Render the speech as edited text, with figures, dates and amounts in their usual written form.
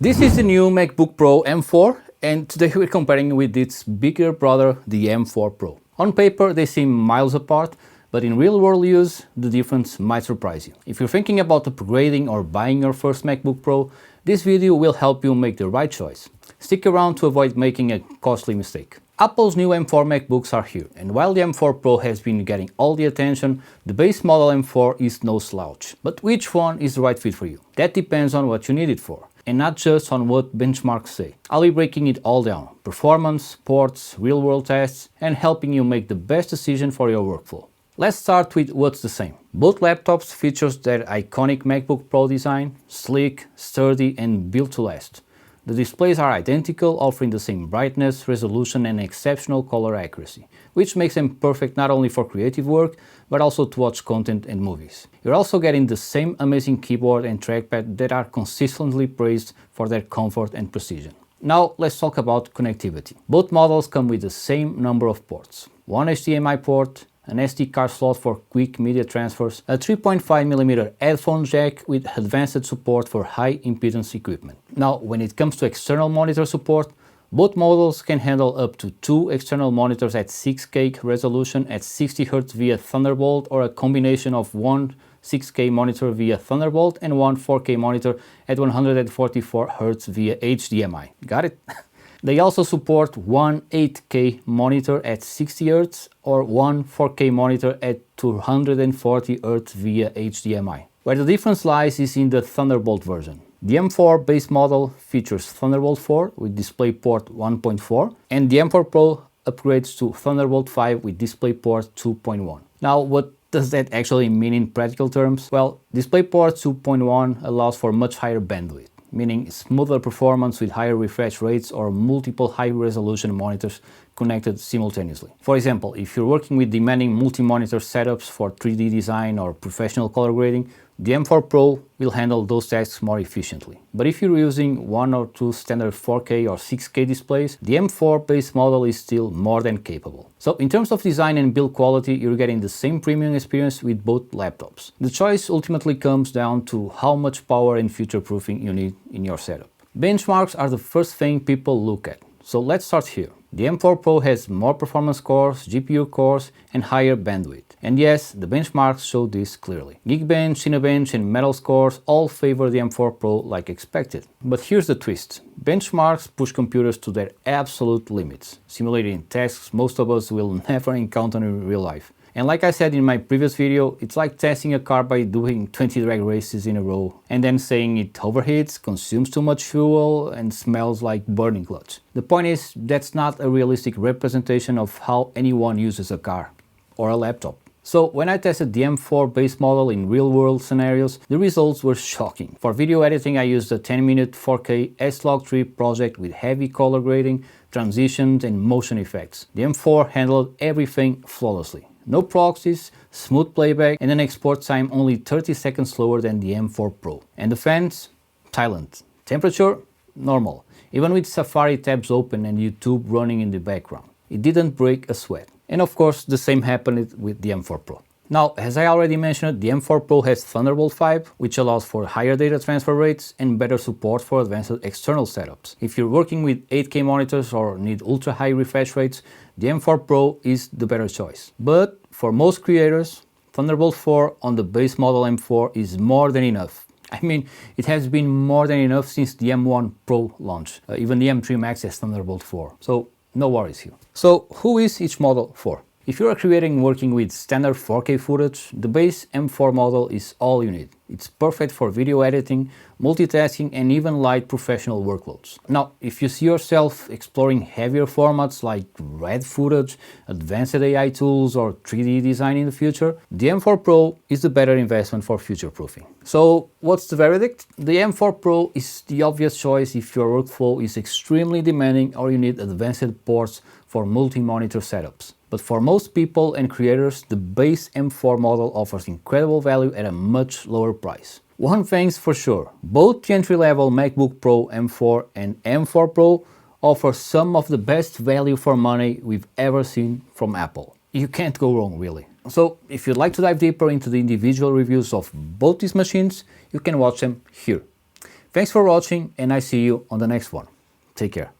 This is the new MacBook Pro M4, and today we're comparing with its bigger brother, the M4 Pro. On paper they seem miles apart, but in real-world use the difference might surprise you. If you're thinking about upgrading or buying your first MacBook Pro, this video will help you make the right choice. Stick around to avoid making a costly mistake. Apple's new M4 MacBooks are here, and while the M4 Pro has been getting all the attention, the base model M4 is no slouch. But which one is the right fit for you? That depends on what you need it for, and not just on what benchmarks say. I'll be breaking it all down: performance, ports, real-world tests, and helping you make the best decision for your workflow. Let's start with what's the same. Both laptops feature their iconic MacBook Pro design, sleek, sturdy, and built to last. The displays are identical, offering the same brightness, resolution, and exceptional color accuracy, which makes them perfect not only for creative work, but also to watch content and movies. You're also getting the same amazing keyboard and trackpad that are consistently praised for their comfort and precision. Now let's talk about connectivity. Both models come with the same number of ports: one HDMI port, an SD card slot for quick media transfers, a 3.5mm headphone jack with advanced support for high impedance equipment. Now, when it comes to external monitor support, both models can handle up to 2 external monitors at 6K resolution at 60Hz via Thunderbolt, or a combination of one 6K monitor via Thunderbolt and one 4K monitor at 144Hz via HDMI. Got it? They also support one 8K monitor at 60Hz or one 4K monitor at 240Hz via HDMI. Where the difference lies is in the Thunderbolt version. The M4 base model features Thunderbolt 4 with DisplayPort 1.4, and the M4 Pro upgrades to Thunderbolt 5 with DisplayPort 2.1. Now, what does that actually mean in practical terms? Well, DisplayPort 2.1 allows for much higher bandwidth, meaning smoother performance with higher refresh rates or multiple high-resolution monitors connected simultaneously. For example, if you're working with demanding multi-monitor setups for 3D design or professional color grading, the M4 Pro will handle those tasks more efficiently. But if you're using one or two standard 4K or 6K displays, the M4 base model is still more than capable. So in terms of design and build quality, you're getting the same premium experience with both laptops. The choice ultimately comes down to how much power and future-proofing you need in your setup. Benchmarks are the first thing people look at, so let's start here. The M4 Pro has more performance cores, GPU cores, and higher bandwidth. And yes, the benchmarks show this clearly. Geekbench, Cinebench, and Metal scores all favor the M4 Pro like expected. But here's the twist. Benchmarks push computers to their absolute limits, simulating tasks most of us will never encounter in real life. And like I said in my previous video, it's like testing a car by doing 20 drag races in a row and then saying it overheats, consumes too much fuel, and smells like burning clutch. The point is, that's not a realistic representation of how anyone uses a car or a laptop. So when I tested the M4 base model in real-world scenarios, the results were shocking. For video editing, I used a 10-minute 4K S-Log3 project with heavy color grading, transitions, and motion effects. The M4 handled everything flawlessly. No proxies, smooth playback, and an export time only 30 seconds slower than the M4 Pro. And the fans? Silent. Temperature? Normal, even with Safari tabs open and YouTube running in the background. It didn't break a sweat. And of course, the same happened with the M4 Pro. Now, as I already mentioned, the M4 Pro has Thunderbolt 5, which allows for higher data transfer rates and better support for advanced external setups. If you're working with 8K monitors or need ultra-high refresh rates, the M4 Pro is the better choice. But for most creators, Thunderbolt 4 on the base model M4 is more than enough. I mean, it has been more than enough since the M1 Pro launch. Even the M3 Max has Thunderbolt 4, so no worries here. So who is each model for? If you are creating working with standard 4K footage, the base M4 model is all you need. It's perfect for video editing, multitasking, and even light professional workloads. Now, if you see yourself exploring heavier formats like RAW footage, advanced AI tools, or 3D design in the future, the M4 Pro is the better investment for future-proofing. So, what's the verdict? The M4 Pro is the obvious choice if your workflow is extremely demanding or you need advanced ports for multi-monitor setups. But for most people and creators, the base M4 model offers incredible value at a much lower price. One thing's for sure, both the entry-level MacBook Pro M4 and M4 Pro offer some of the best value for money we've ever seen from Apple. You can't go wrong, really. So if you'd like to dive deeper into the individual reviews of both these machines, you can watch them here. Thanks for watching and I see you on the next one. Take care.